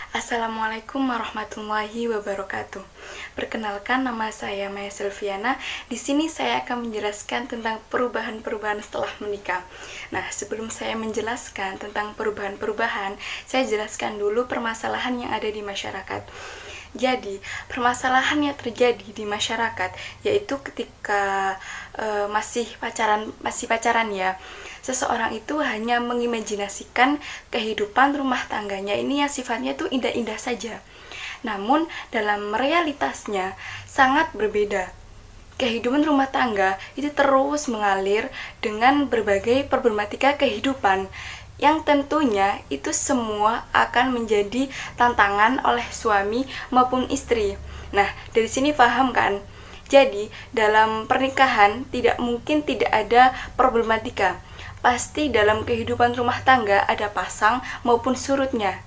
Assalamualaikum warahmatullahi wabarakatuh. Perkenalkan, nama saya Maya Silviana. Di sini saya akan menjelaskan tentang perubahan-perubahan setelah menikah. Nah, sebelum saya menjelaskan tentang perubahan-perubahan, saya jelaskan dulu permasalahan yang ada di masyarakat. Jadi, permasalahan yang terjadi di masyarakat yaitu ketika masih pacaran ya. Seseorang itu hanya mengimajinasikan kehidupan rumah tangganya ini yang sifatnya itu indah-indah saja. Namun dalam realitasnya sangat berbeda. Kehidupan rumah tangga itu terus mengalir dengan berbagai problematika kehidupan yang tentunya itu semua akan menjadi tantangan oleh suami maupun istri. Nah, dari sini paham kan? Jadi, dalam pernikahan tidak mungkin tidak ada problematika. Pasti dalam kehidupan rumah tangga ada pasang maupun surutnya.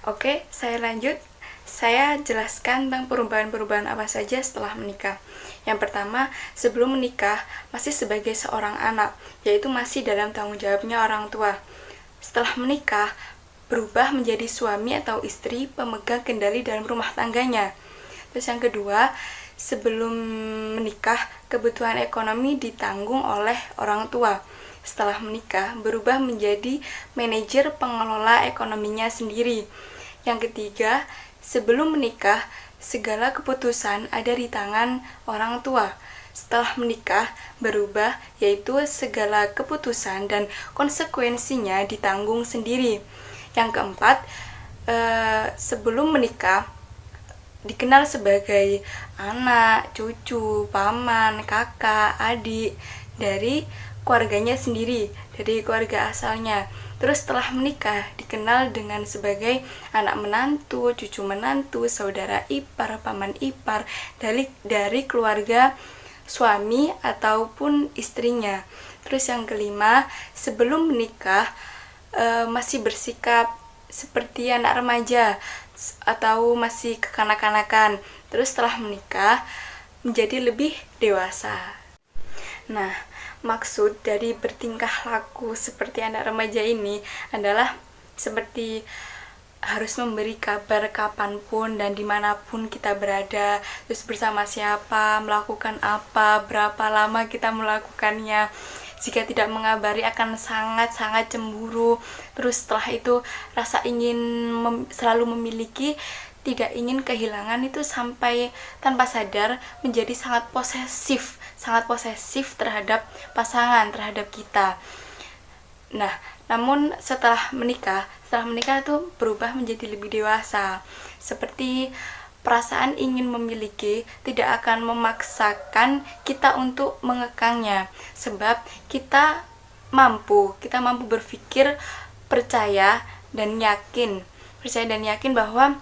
Oke, saya lanjut. Saya jelaskan tentang perubahan-perubahan apa saja setelah menikah. Yang pertama, sebelum menikah masih sebagai seorang anak, yaitu masih dalam tanggung jawabnya orang tua. Setelah menikah, berubah menjadi suami atau istri pemegang kendali dalam rumah tangganya. Terus yang kedua, sebelum menikah, kebutuhan ekonomi ditanggung oleh orang tua. Setelah menikah, berubah menjadi manajer pengelola ekonominya sendiri. Yang ketiga, sebelum menikah, segala keputusan ada di tangan orang tua. Setelah menikah, berubah, yaitu segala keputusan dan konsekuensinya ditanggung sendiri. Yang keempat, sebelum menikah, dikenal sebagai anak, cucu, paman, kakak, adik dari keluarganya sendiri, dari keluarga asalnya. Terus setelah menikah dikenal dengan sebagai anak menantu, cucu menantu, saudara ipar, paman ipar dari keluarga suami ataupun istrinya. Terus yang kelima, sebelum menikah masih bersikap seperti anak remaja atau masih kekanak-kanakan. Terus setelah menikah menjadi lebih dewasa. Nah, maksud dari bertingkah laku seperti anak remaja ini adalah seperti harus memberi kabar kapanpun dan dimanapun kita berada, terus bersama siapa, melakukan apa, berapa lama kita melakukannya. Jika tidak mengabari akan sangat-sangat cemburu. Terus setelah itu rasa ingin selalu memiliki, tidak ingin kehilangan itu sampai tanpa sadar menjadi sangat posesif terhadap pasangan, terhadap kita. Nah, namun setelah menikah itu berubah menjadi lebih dewasa. Seperti perasaan ingin memiliki tidak akan memaksakan kita untuk mengekangnya, sebab kita mampu berpikir, percaya dan yakin bahwa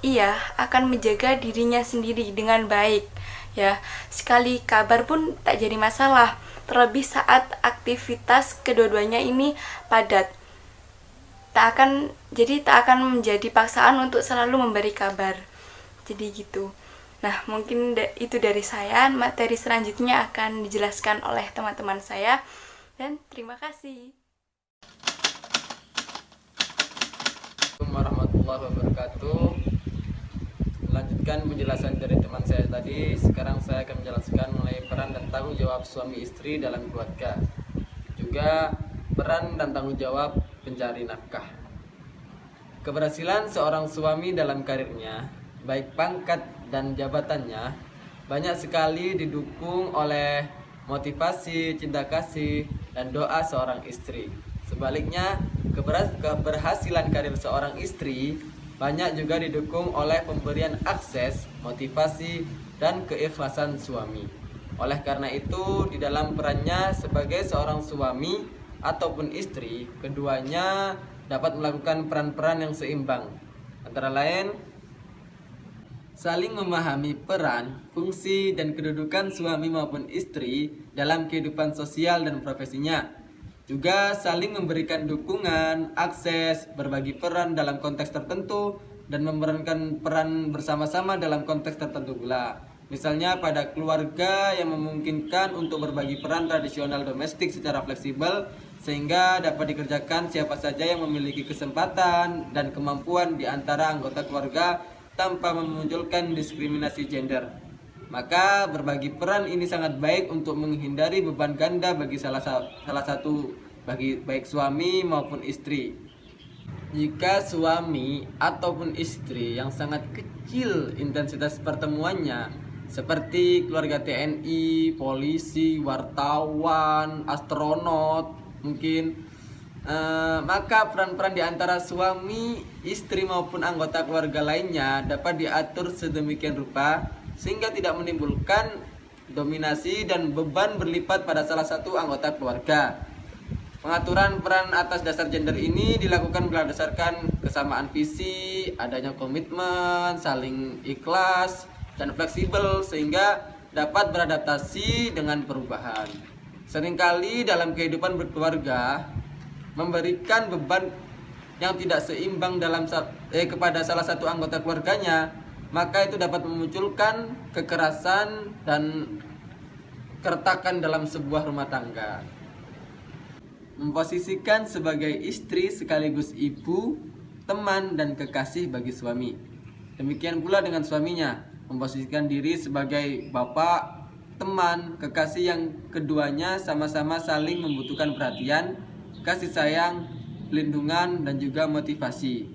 ia akan menjaga dirinya sendiri dengan baik. Ya, sekali kabar pun tak jadi masalah, terlebih saat aktivitas kedua-duanya ini padat. Tak akan menjadi paksaan untuk selalu memberi kabar. Jadi gitu. Nah, mungkin itu dari saya. Materi selanjutnya akan dijelaskan oleh teman-teman saya. Dan terima kasih. Assalamualaikum warahmatullahi wabarakatuh. Lanjutkan penjelasan dari teman saya tadi. Sekarang saya akan menjelaskan mengenai peran dan tanggung jawab suami istri dalam keluarga. Juga peran dan tanggung jawab pencari nafkah. Keberhasilan seorang suami dalam karirnya, baik pangkat dan jabatannya, banyak sekali didukung oleh motivasi, cinta kasih, dan doa seorang istri. Sebaliknya, keberhasilan karir seorang istri banyak juga didukung oleh pemberian akses, motivasi, dan keikhlasan suami. Oleh karena itu, di dalam perannya sebagai seorang suami ataupun istri, keduanya dapat melakukan peran-peran yang seimbang. Antara lain, saling memahami peran, fungsi, dan kedudukan suami maupun istri dalam kehidupan sosial dan profesinya. Juga saling memberikan dukungan, akses, berbagi peran dalam konteks tertentu, dan memerankan peran bersama-sama dalam konteks tertentu pula. Misalnya pada keluarga yang memungkinkan untuk berbagi peran tradisional domestik secara fleksibel sehingga dapat dikerjakan siapa saja yang memiliki kesempatan dan kemampuan di antara anggota keluarga tanpa memunculkan diskriminasi gender. Maka berbagi peran ini sangat baik untuk menghindari beban ganda bagi salah satu bagi baik suami maupun istri. Jika suami ataupun istri yang sangat kecil intensitas pertemuannya, seperti keluarga TNI, polisi, wartawan, astronot, mungkin maka peran-peran di antara suami, istri maupun anggota keluarga lainnya dapat diatur sedemikian rupa sehingga tidak menimbulkan dominasi dan beban berlipat pada salah satu anggota keluarga. Pengaturan peran atas dasar gender ini dilakukan berdasarkan kesamaan visi, adanya komitmen, saling ikhlas, dan fleksibel sehingga dapat beradaptasi dengan perubahan. Seringkali dalam kehidupan berkeluarga memberikan beban yang tidak seimbang kepada salah satu anggota keluarganya, maka itu dapat memunculkan kekerasan dan keretakan dalam sebuah rumah tangga. Memposisikan sebagai istri sekaligus ibu, teman, dan kekasih bagi suami. Demikian pula dengan suaminya, memposisikan diri sebagai bapak, teman, kekasih yang keduanya sama-sama saling membutuhkan perhatian, kasih sayang, pelindungan, dan juga motivasi.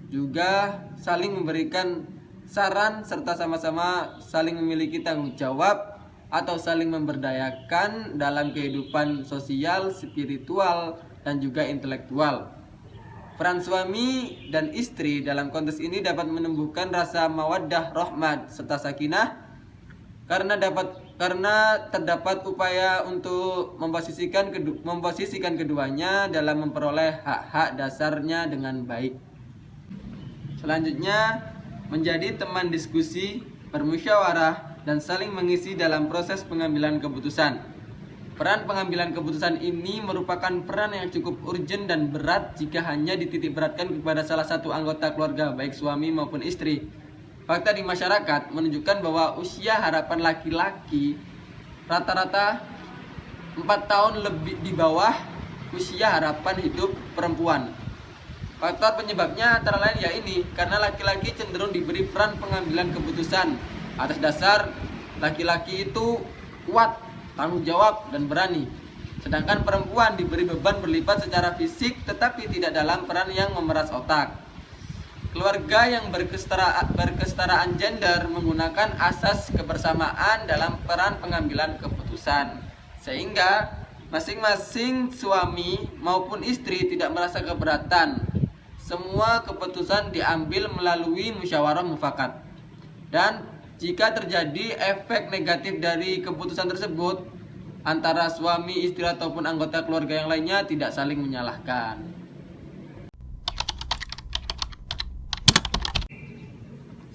Juga saling memberikan saran serta sama-sama saling memiliki tanggung jawab atau saling memberdayakan dalam kehidupan sosial, spiritual, dan juga intelektual. Peran suami dan istri dalam konteks ini dapat menumbuhkan rasa mawaddah, rahmat, serta sakinah karena terdapat upaya untuk memposisikan keduanya dalam memperoleh hak-hak dasarnya dengan baik. Selanjutnya, menjadi teman diskusi, bermusyawarah, dan saling mengisi dalam proses pengambilan keputusan. Peran pengambilan keputusan ini merupakan peran yang cukup urgen dan berat jika hanya dititik beratkan kepada salah satu anggota keluarga, baik suami maupun istri. Fakta di masyarakat menunjukkan bahwa usia harapan laki-laki rata-rata 4 tahun lebih di bawah usia harapan hidup perempuan. Faktor penyebabnya antara lain yaitu karena laki-laki cenderung diberi peran pengambilan keputusan atas dasar laki-laki itu kuat, tanggung jawab, dan berani. Sedangkan perempuan diberi beban berlipat secara fisik tetapi tidak dalam peran yang memeras otak. Keluarga yang berkesetaraan gender menggunakan asas kebersamaan dalam peran pengambilan keputusan, sehingga masing-masing suami maupun istri tidak merasa keberatan. Semua keputusan diambil melalui musyawarah mufakat. Dan jika terjadi efek negatif dari keputusan tersebut, antara suami, istri, ataupun anggota keluarga yang lainnya tidak saling menyalahkan.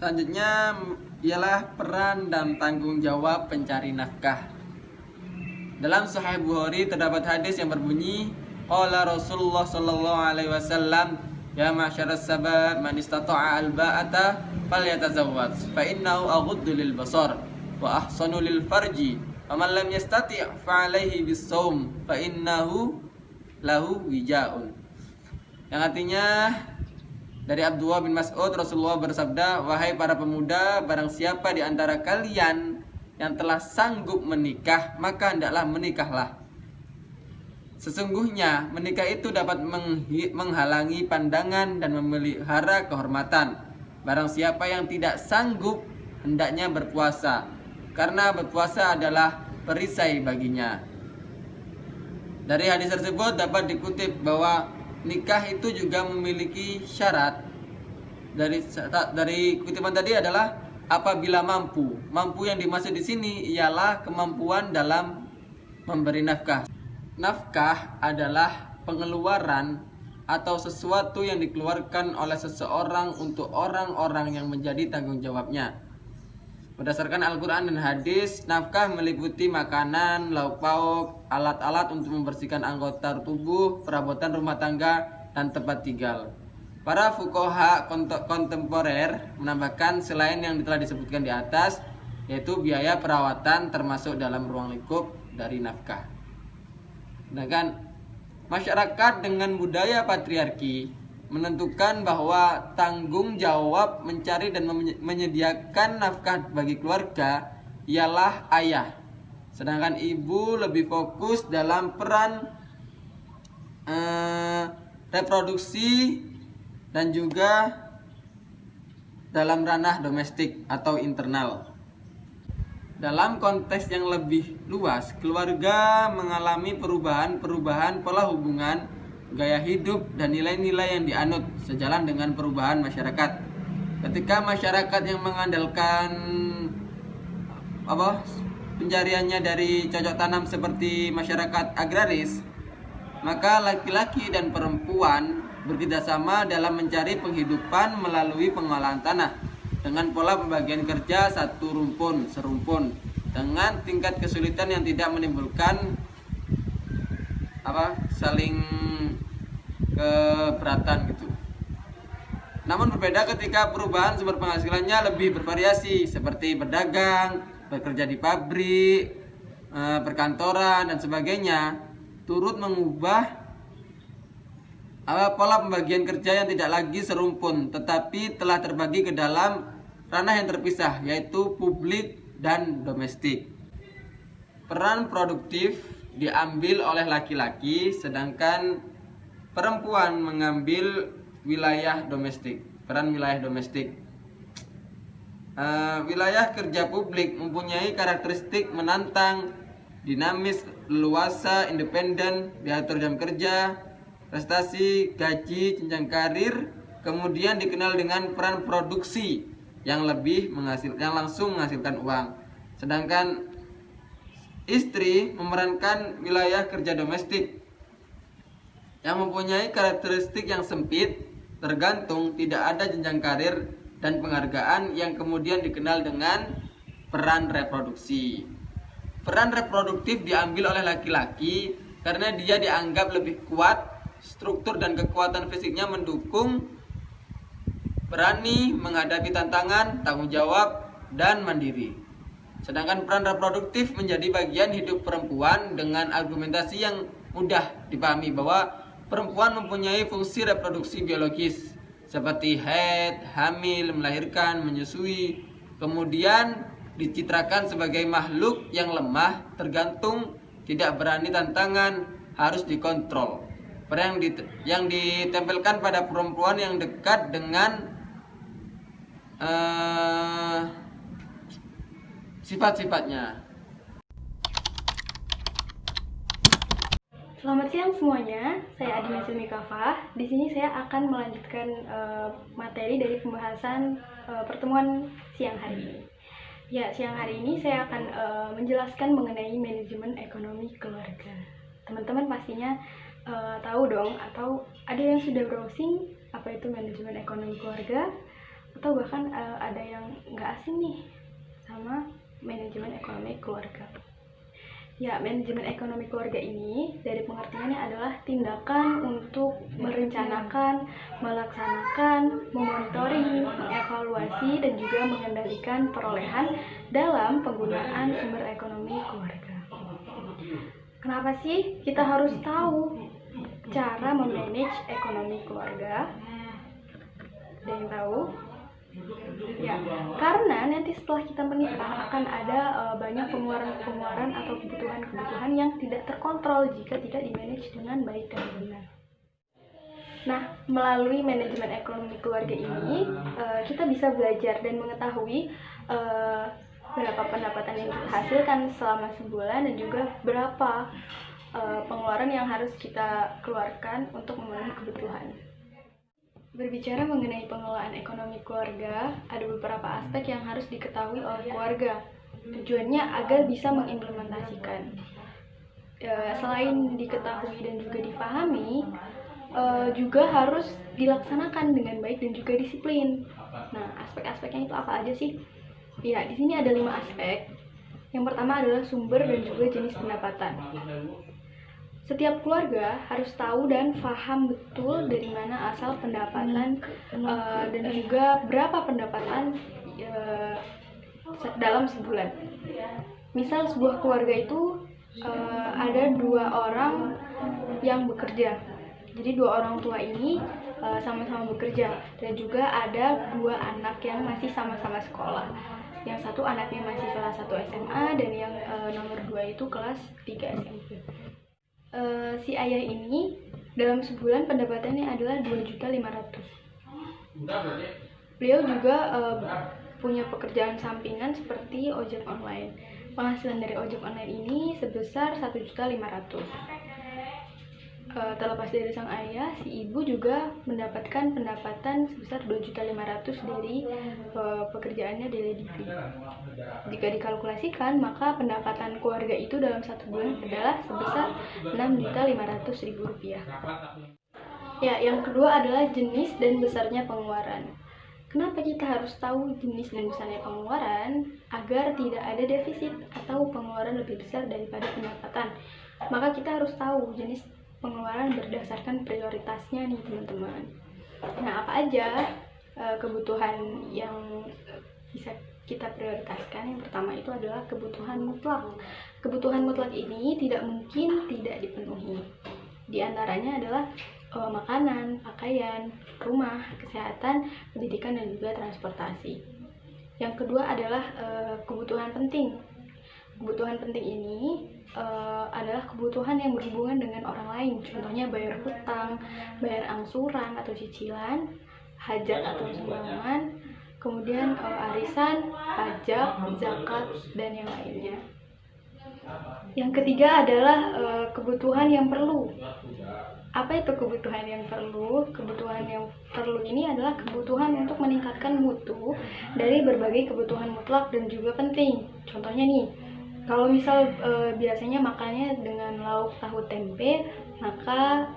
Selanjutnya ialah peran dan tanggung jawab pencari nafkah. Dalam Sahih Bukhari terdapat hadis yang berbunyi, qala Rasulullah sallallahu alaihi wasallam, ya ma'syaras sabab man istata'a al-ba'ata falyatazawwaj fa innahu aghuddu lil basar wa ahsanu lil farji wa man lam yastati' fa alaihi bis-shaum fa innahu lahu wijaun. Yang artinya dari Abdullah bin Mas'ud, Rasulullah bersabda, wahai para pemuda, barang siapa di antara kalian yang telah sanggup menikah, maka hendaklah menikahlah. Sesungguhnya menikah itu dapat menghalangi pandangan dan memelihara kehormatan. Barang siapa yang tidak sanggup, hendaknya berpuasa, karena berpuasa adalah perisai baginya. Dari hadis tersebut dapat dikutip bahwa nikah itu juga memiliki syarat. Dari kutipan tadi adalah apabila mampu. Mampu yang dimaksud di sini ialah kemampuan dalam memberi nafkah. Nafkah adalah pengeluaran atau sesuatu yang dikeluarkan oleh seseorang untuk orang-orang yang menjadi tanggung jawabnya. Berdasarkan Al-Quran dan hadis, nafkah meliputi makanan, lauk pauk, alat-alat untuk membersihkan anggota tubuh, perabotan rumah tangga, dan tempat tinggal. Para fuqaha kontemporer menambahkan selain yang telah disebutkan di atas, yaitu biaya perawatan termasuk dalam ruang lingkup dari nafkah. Sedangkan Masyarakat dengan budaya patriarki menentukan bahwa tanggung jawab mencari dan menyediakan nafkah bagi keluarga ialah ayah. Sedangkan ibu lebih fokus dalam peran reproduksi dan juga dalam ranah domestik atau internal. Dalam konteks yang lebih luas, keluarga mengalami perubahan pola hubungan, gaya hidup, dan nilai-nilai yang dianut sejalan dengan perubahan masyarakat. Ketika masyarakat yang mengandalkan pencariannya dari cocok tanam seperti masyarakat agraris, maka laki-laki dan perempuan bekerjasama dalam mencari penghidupan melalui pengolahan tanah dengan pola pembagian kerja satu rumpun serumpun dengan tingkat kesulitan yang tidak menimbulkan saling keberatan gitu. Namun berbeda ketika perubahan sumber penghasilannya lebih bervariasi seperti berdagang, bekerja di pabrik, perkantoran dan sebagainya, turut mengubah pola pembagian kerja yang tidak lagi serumpun tetapi telah terbagi ke dalam ranah yang terpisah, yaitu publik dan domestik. Peran produktif diambil oleh laki-laki sedangkan perempuan mengambil wilayah domestik. Peran wilayah domestik. Wilayah kerja publik mempunyai karakteristik menantang, dinamis, leluasa, independen, diatur jam kerja, prestasi, gaji, jenjang karir, kemudian dikenal dengan peran produksi yang langsung menghasilkan uang. Sedangkan istri memerankan wilayah kerja domestik yang mempunyai karakteristik yang sempit, tergantung, tidak ada jenjang karir dan penghargaan yang kemudian dikenal dengan peran reproduksi. Peran reproduktif diambil oleh laki-laki karena dia dianggap lebih kuat. Struktur dan kekuatan fisiknya mendukung, berani menghadapi tantangan, tanggung jawab, dan mandiri. Sedangkan peran reproduktif menjadi bagian hidup perempuan dengan argumentasi yang mudah dipahami bahwa perempuan mempunyai fungsi reproduksi biologis seperti haid, hamil, melahirkan, menyusui, kemudian dicitrakan sebagai makhluk yang lemah, tergantung, tidak berani tantangan, harus dikontrol. Peran yang ditempelkan pada perempuan yang dekat dengan sifat-sifatnya. Selamat siang semuanya, saya Adina Silmi Kafah. Di sini saya akan melanjutkan materi dari pembahasan pertemuan siang hari ini. Ya, siang hari ini saya akan menjelaskan mengenai manajemen ekonomi keluarga. Teman-teman pastinya tahu dong, atau ada yang sudah browsing apa itu manajemen ekonomi keluarga, atau bahkan ada yang nggak asing nih sama manajemen ekonomi keluarga. Ya, manajemen ekonomi keluarga ini dari pengertiannya adalah tindakan untuk merencanakan, melaksanakan, memonitoring, mengevaluasi, dan juga mengendalikan perolehan dalam penggunaan sumber ekonomi keluarga. Kenapa sih kita harus tahu cara memanage ekonomi keluarga? Ada yang tahu? Ya, karena nanti setelah kita menikah akan ada banyak pengeluaran atau kebutuhan-kebutuhan yang tidak terkontrol jika tidak dimanage dengan baik dan benar. Nah, melalui manajemen ekonomi keluarga ini, kita bisa belajar dan mengetahui berapa pendapatan yang kita hasilkan selama sebulan dan juga berapa pengeluaran yang harus kita keluarkan untuk memenuhi kebutuhan. Berbicara mengenai pengelolaan ekonomi keluarga, ada beberapa aspek yang harus diketahui oleh keluarga. Tujuannya agar bisa mengimplementasikan. Selain diketahui dan juga difahami, juga harus dilaksanakan dengan baik dan juga disiplin. Nah, aspek-aspeknya itu apa aja sih? Ya, di sini ada 5 aspek. Yang pertama adalah sumber dan juga jenis pendapatan. Setiap keluarga harus tahu dan paham betul dari mana asal pendapatan dan juga berapa pendapatan dalam sebulan. Misal sebuah keluarga itu ada 2 orang yang bekerja. Jadi 2 orang tua ini sama-sama bekerja, dan juga ada 2 anak yang masih sama-sama sekolah. Yang satu anaknya masih kelas 1 SMA dan yang nomor 2 itu kelas 3 SMP. Si ayah ini dalam sebulan pendapatannya adalah 2.500.000. Beliau juga punya pekerjaan sampingan seperti ojek online. Penghasilan dari ojek online ini sebesar 1.500.000. Terlepas dari sang ayah, si ibu juga mendapatkan pendapatan sebesar 2.500.000 dari pekerjaannya di Lady V. Jika dikalkulasikan, maka pendapatan keluarga itu dalam 1 bulan adalah sebesar 6.500.000 rupiah. Ya, yang kedua adalah jenis dan besarnya pengeluaran. Kenapa kita harus tahu jenis dan besarnya pengeluaran? Agar tidak ada defisit atau pengeluaran lebih besar daripada pendapatan. Maka kita harus tahu jenis pengeluaran berdasarkan prioritasnya nih teman-teman. Nah, apa aja kebutuhan yang bisa kita prioritaskan? Yang pertama itu adalah kebutuhan mutlak. Kebutuhan mutlak ini tidak mungkin tidak dipenuhi. Di antaranya adalah makanan, pakaian, rumah, kesehatan, pendidikan, dan juga transportasi. Yang kedua adalah kebutuhan penting. Kebutuhan penting ini adalah kebutuhan yang berhubungan dengan orang lain. Contohnya bayar hutang, bayar angsuran atau cicilan, hajat atau sumbangan, kemudian arisan, pajak, zakat, dan yang lainnya. Yang ketiga adalah kebutuhan yang perlu. Apa itu kebutuhan yang perlu? Kebutuhan yang perlu ini adalah kebutuhan untuk meningkatkan mutu dari berbagai kebutuhan mutlak dan juga penting. Contohnya nih, kalau misal biasanya makannya dengan lauk tahu tempe, maka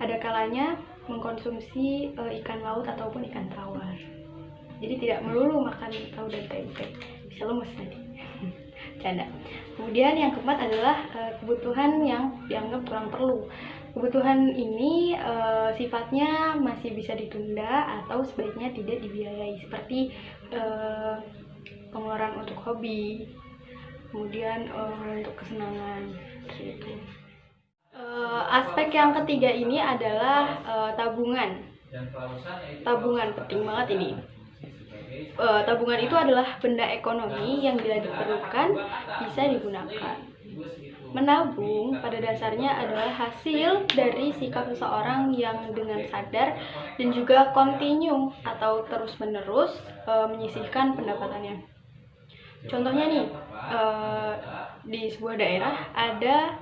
ada kalanya mengkonsumsi ikan laut ataupun ikan tawar. Jadi tidak melulu makan tahu dan tempe, bisa lemes nanti. Canda. Kemudian yang keempat adalah kebutuhan yang dianggap kurang perlu. Kebutuhan ini sifatnya masih bisa ditunda atau sebaiknya tidak dibiayai, seperti pengeluaran untuk hobi, kemudian untuk kesenangan gitu. Aspek yang ketiga ini adalah tabungan. Tabungan penting banget ini. Tabungan itu adalah benda ekonomi yang bila diperlukan bisa digunakan. Menabung pada dasarnya adalah hasil dari sikap seseorang yang dengan sadar dan juga kontinu atau terus-menerus menyisihkan pendapatannya. Contohnya nih, di sebuah daerah ada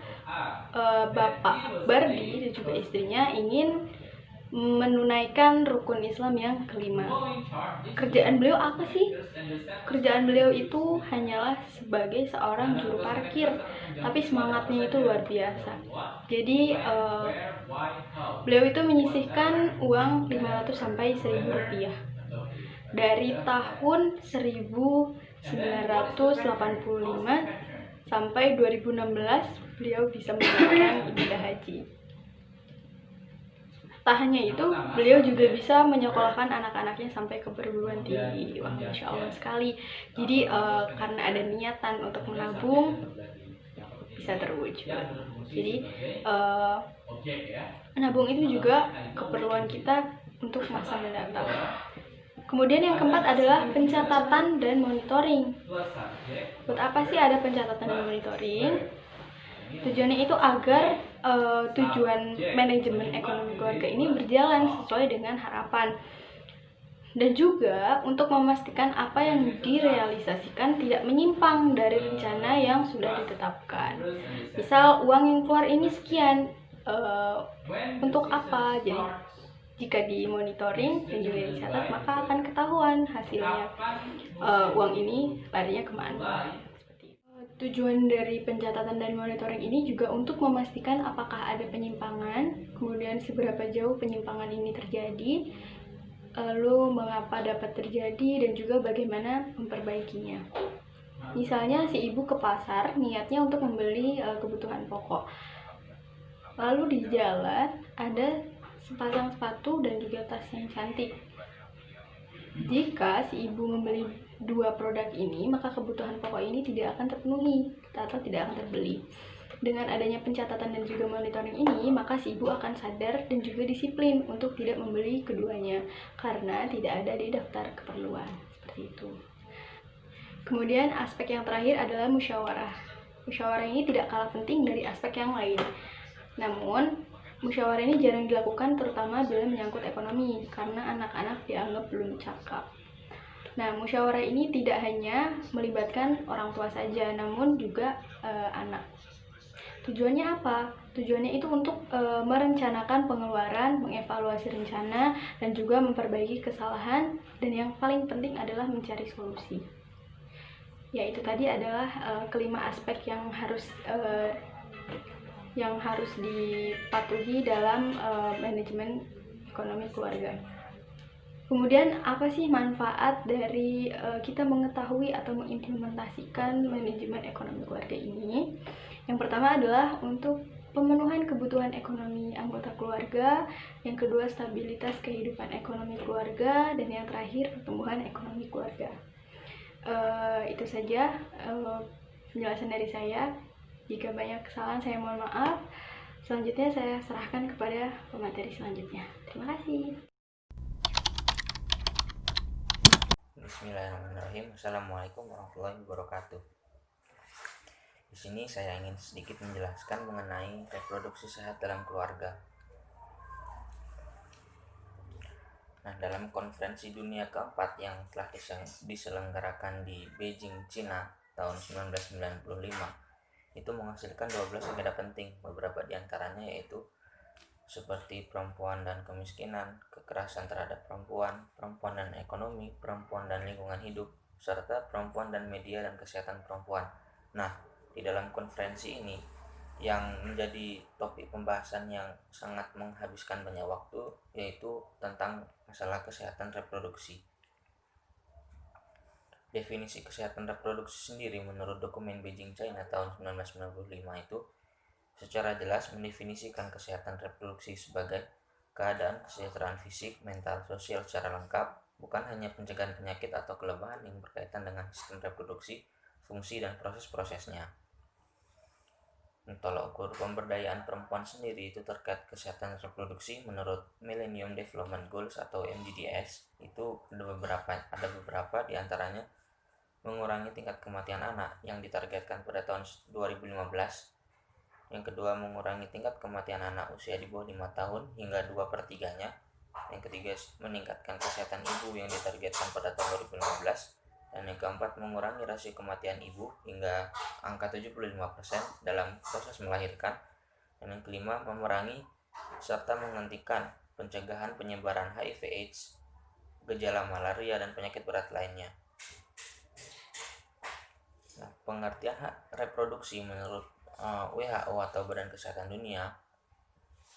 Bapak Bardi dan juga istrinya ingin menunaikan rukun Islam yang kelima. Kerjaan beliau apa sih? Kerjaan beliau itu hanyalah sebagai seorang juru parkir, tapi semangatnya itu luar biasa. Jadi beliau itu menyisihkan uang 500 sampai 1.000 rupiah. Dari tahun 1985 sampai 2016 beliau bisa menunaikan ibadah haji. Tak hanya itu, beliau juga bisa menyekolahkan anak-anaknya sampai ke perguruan tinggi. Wah, Masya Allah sekali. Jadi karena ada niatan untuk menabung, bisa terwujud. Jadi menabung itu juga keperluan kita untuk masa mendatang. Kemudian yang keempat adalah pencatatan dan monitoring. Buat apa sih ada pencatatan dan monitoring? Tujuannya itu agar tujuan manajemen ekonomi keluarga ini berjalan sesuai dengan harapan, dan juga untuk memastikan apa yang direalisasikan tidak menyimpang dari rencana yang sudah ditetapkan. Misal uang yang keluar ini sekian, untuk apa? Jadi jika dimonitoring dan juga dicatat, maka akan ketahuan hasilnya uang ini larinya kemana. Tujuan dari pencatatan dan monitoring ini juga untuk memastikan apakah ada penyimpangan, kemudian seberapa jauh penyimpangan ini terjadi, lalu mengapa dapat terjadi, dan juga bagaimana memperbaikinya. Misalnya si ibu ke pasar niatnya untuk membeli kebutuhan pokok, lalu di jalan ada sepasang sepatu dan juga tas yang cantik. Jika si ibu membeli dua produk ini, maka kebutuhan pokok ini tidak akan terpenuhi atau tidak akan terbeli. Dengan adanya pencatatan dan juga monitoring ini, maka si ibu akan sadar dan juga disiplin untuk tidak membeli keduanya karena tidak ada di daftar keperluan. Seperti itu. Kemudian aspek yang terakhir adalah musyawarah. Musyawarah ini tidak kalah penting dari aspek yang lain. Namun, musyawarah ini jarang dilakukan terutama bila menyangkut ekonomi karena anak-anak dianggap belum cakap. Nah, musyawarah ini tidak hanya melibatkan orang tua saja, namun juga anak. Tujuannya apa? Tujuannya itu untuk merencanakan pengeluaran, mengevaluasi rencana, dan juga memperbaiki kesalahan, dan yang paling penting adalah mencari solusi. Ya, itu tadi adalah kelima aspek yang harus dipatuhi dalam manajemen ekonomi keluarga. Kemudian apa sih manfaat dari kita mengetahui atau mengimplementasikan manajemen ekonomi keluarga ini? Yang pertama adalah untuk pemenuhan kebutuhan ekonomi anggota keluarga, yang kedua stabilitas kehidupan ekonomi keluarga, dan yang terakhir pertumbuhan ekonomi keluarga. Itu saja penjelasan dari saya. Jika banyak kesalahan saya mohon maaf. Selanjutnya saya serahkan kepada pemateri selanjutnya. Terima kasih. Bismillahirrahmanirrahim. Assalamualaikum warahmatullahi wabarakatuh. Di sini saya ingin sedikit menjelaskan mengenai reproduksi sehat dalam keluarga. Nah, dalam konferensi dunia keempat yang telah diselenggarakan di Beijing, Cina tahun 1995, itu menghasilkan 12 agenda penting. Beberapa di antaranya yaitu seperti perempuan dan kemiskinan, kekerasan terhadap perempuan, perempuan dan ekonomi, perempuan dan lingkungan hidup, serta perempuan dan media dan kesehatan perempuan. Nah, di dalam konferensi ini yang menjadi topik pembahasan yang sangat menghabiskan banyak waktu yaitu tentang masalah kesehatan reproduksi. Definisi kesehatan reproduksi sendiri menurut dokumen Beijing China tahun 1995 itu secara jelas mendefinisikan kesehatan reproduksi sebagai keadaan kesejahteraan fisik, mental, sosial secara lengkap, bukan hanya pencegahan penyakit atau kelemahan yang berkaitan dengan sistem reproduksi, fungsi, dan proses-prosesnya. Tolak ukur pemberdayaan perempuan sendiri itu terkait kesehatan reproduksi menurut Millennium Development Goals atau MDGs itu ada beberapa diantaranya mengurangi tingkat kematian anak yang ditargetkan pada tahun 2015. Yang kedua, mengurangi tingkat kematian anak usia di bawah 5 tahun hingga 2/3-nya. Yang ketiga, meningkatkan kesehatan ibu yang ditargetkan pada tahun 2015. Dan yang keempat, mengurangi rasio kematian ibu hingga angka 75% dalam proses melahirkan. Dan yang kelima, memerangi serta menghentikan pencegahan penyebaran HIV/AIDS, gejala malaria, dan penyakit berat lainnya. Nah, pengertian hak reproduksi menurut WHO atau Badan Kesehatan Dunia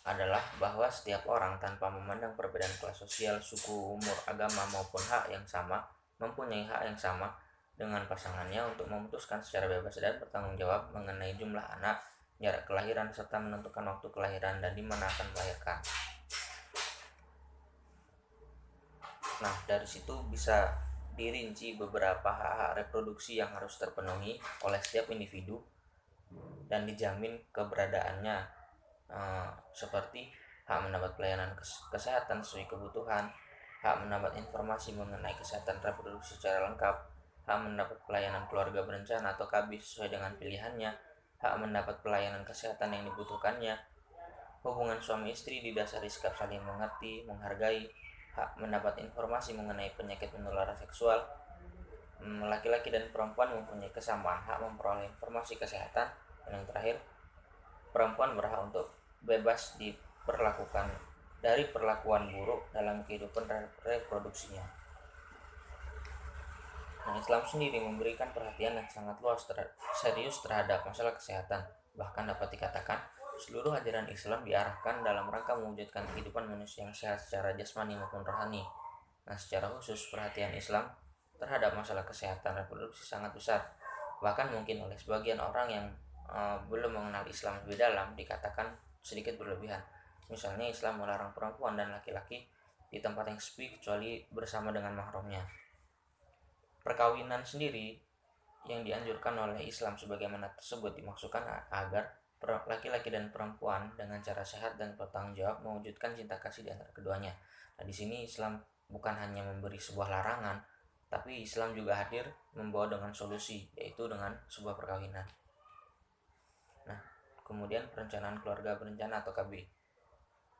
adalah bahwa setiap orang tanpa memandang perbedaan kelas sosial, suku, umur, agama maupun hak yang sama mempunyai hak yang sama dengan pasangannya untuk memutuskan secara bebas dan bertanggung jawab mengenai jumlah anak, jarak kelahiran, serta menentukan waktu kelahiran dan di mana akan melahirkan. Nah, dari situ bisa dirinci beberapa hak-hak reproduksi yang harus terpenuhi oleh setiap individu dan dijamin keberadaannya, seperti hak mendapat pelayanan kesehatan sesuai kebutuhan, hak mendapat informasi mengenai kesehatan reproduksi secara lengkap, hak mendapat pelayanan keluarga berencana atau KB sesuai dengan pilihannya, hak mendapat pelayanan kesehatan yang dibutuhkannya, hubungan suami istri didasari sikap saling mengerti, menghargai, hak mendapat informasi mengenai penyakit menular seksual. Laki-laki dan perempuan mempunyai kesamaan hak memperoleh informasi kesehatan. Dan yang terakhir, perempuan berhak untuk bebas dari perlakuan buruk dalam kehidupan reproduksinya. Nah, Islam sendiri memberikan perhatian yang sangat serius terhadap masalah kesehatan. Bahkan dapat dikatakan seluruh ajaran Islam diarahkan dalam rangka mewujudkan kehidupan manusia yang sehat secara jasmani maupun rohani. Nah, secara khusus perhatian Islam terhadap masalah kesehatan reproduksi sangat besar. Bahkan mungkin oleh sebagian orang yang belum mengenal Islam lebih dalam dikatakan sedikit berlebihan. Misalnya Islam melarang perempuan dan laki-laki di tempat yang sepi kecuali bersama dengan mahramnya. Perkawinan sendiri yang dianjurkan oleh Islam sebagaimana tersebut dimaksudkan agar laki-laki dan perempuan dengan cara sehat dan bertanggung jawab mewujudkan cinta kasih di antara keduanya. Nah, di sini Islam bukan hanya memberi sebuah larangan, tapi Islam juga hadir membawa dengan solusi, yaitu dengan sebuah perkawinan. Nah, kemudian perencanaan keluarga berencana atau KB.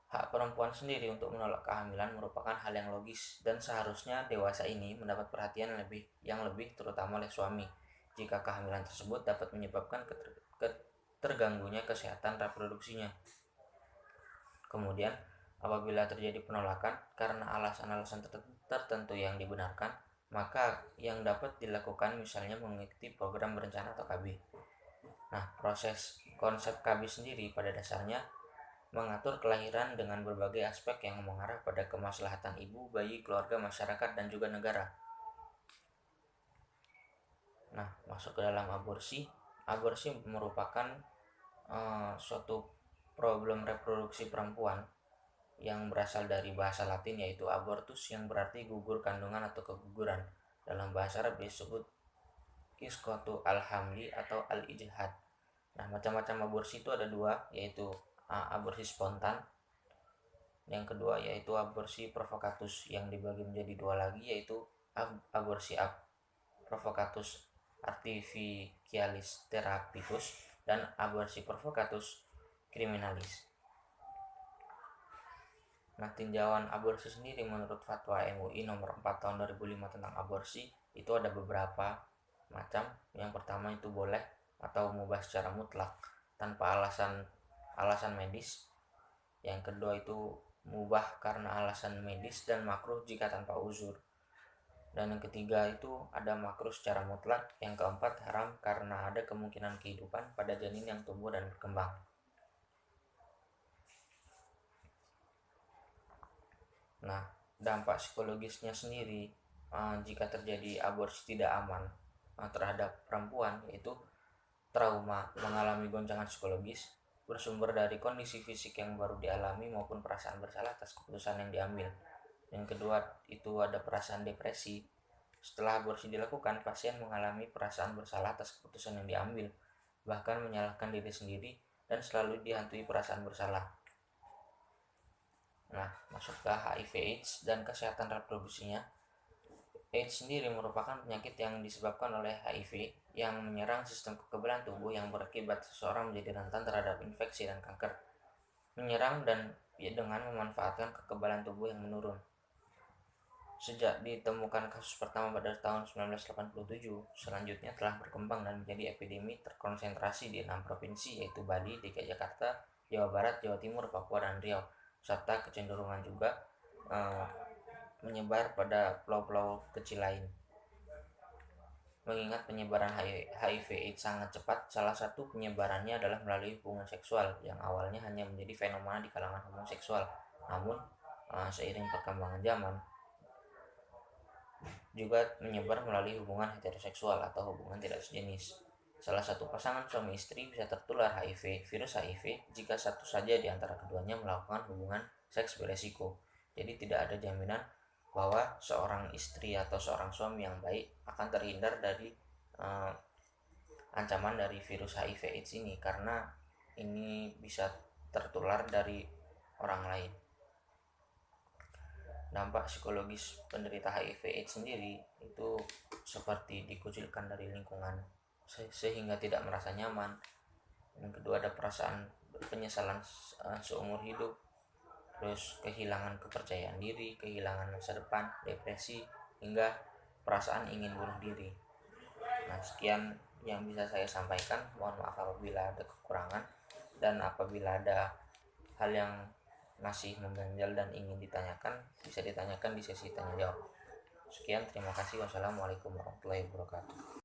Hak perempuan sendiri untuk menolak kehamilan merupakan hal yang logis dan seharusnya dewasa ini mendapat perhatian yang lebih terutama oleh suami jika kehamilan tersebut dapat menyebabkan terganggunya kesehatan reproduksinya. Kemudian, apabila terjadi penolakan karena alasan-alasan tertentu yang dibenarkan, maka yang dapat dilakukan misalnya mengikuti program berencana atau KB. Nah, konsep KB sendiri pada dasarnya mengatur kelahiran dengan berbagai aspek yang mengarah pada kemaslahatan ibu, bayi, keluarga, masyarakat, dan juga negara. Nah, masuk ke dalam aborsi. Aborsi merupakan suatu problem reproduksi perempuan yang berasal dari bahasa Latin yaitu abortus yang berarti gugur kandungan atau keguguran. Dalam bahasa Arab disebut isqatu al-hamli atau al-ijhad. Nah, macam-macam aborsi itu ada dua, yaitu aborsi spontan, yang kedua yaitu aborsi provokatus, yang dibagi menjadi dua lagi yaitu aborsi provokatus artificialis therapicus dan aborsi provokatus criminalis. Nah, tinjauan aborsi sendiri menurut fatwa MUI nomor 4 tahun 2005 tentang aborsi itu ada beberapa macam. Yang pertama itu boleh atau mubah secara mutlak tanpa alasan medis. Yang kedua itu mubah karena alasan medis dan makruh jika tanpa uzur. Dan yang ketiga itu ada makruh secara mutlak. Yang keempat haram karena ada kemungkinan kehidupan pada janin yang tumbuh dan berkembang. Nah, dampak psikologisnya sendiri jika terjadi aborsi tidak aman terhadap perempuan yaitu trauma, mengalami goncangan psikologis bersumber dari kondisi fisik yang baru dialami maupun perasaan bersalah atas keputusan yang diambil. Yang kedua itu ada perasaan depresi. Setelah aborsi dilakukan, pasien mengalami perasaan bersalah atas keputusan yang diambil, bahkan menyalahkan diri sendiri dan selalu dihantui perasaan bersalah. Nah, masuk ke HIV/AIDS dan kesehatan reproduksinya. AIDS sendiri merupakan penyakit yang disebabkan oleh HIV yang menyerang sistem kekebalan tubuh yang berakibat seseorang menjadi rentan terhadap infeksi dan kanker. Menyerang dan dengan memanfaatkan kekebalan tubuh yang menurun. Sejak ditemukan kasus pertama pada tahun 1987, selanjutnya telah berkembang dan menjadi epidemi terkonsentrasi di 6 provinsi yaitu Bali, DKI Jakarta, Jawa Barat, Jawa Timur, Papua, dan Riau, serta kecenderungan juga menyebar pada pulau-pulau kecil lain. Mengingat penyebaran HIV/AIDS sangat cepat, salah satu penyebarannya adalah melalui hubungan seksual yang awalnya hanya menjadi fenomena di kalangan homoseksual. Namun, seiring perkembangan zaman, juga menyebar melalui hubungan heteroseksual atau hubungan tidak sejenis. Salah satu pasangan suami istri bisa tertular virus HIV jika satu saja di antara keduanya melakukan hubungan seks beresiko. Jadi tidak ada jaminan bahwa seorang istri atau seorang suami yang baik akan terhindar dari ancaman dari virus HIV/AIDS ini, karena ini bisa tertular dari orang lain. Dampak psikologis penderita HIV/AIDS sendiri itu seperti dikucilkan dari lingkungan sehingga tidak merasa nyaman. Yang kedua ada perasaan penyesalan seumur hidup, terus kehilangan kepercayaan diri, kehilangan masa depan, depresi, hingga perasaan ingin bunuh diri. Nah, sekian yang bisa saya sampaikan. Mohon maaf apabila ada kekurangan, dan apabila ada hal yang masih mengganjal dan ingin ditanyakan, bisa ditanyakan di sesi tanya jawab. Sekian, terima kasih. Wassalamualaikum warahmatullahi wabarakatuh.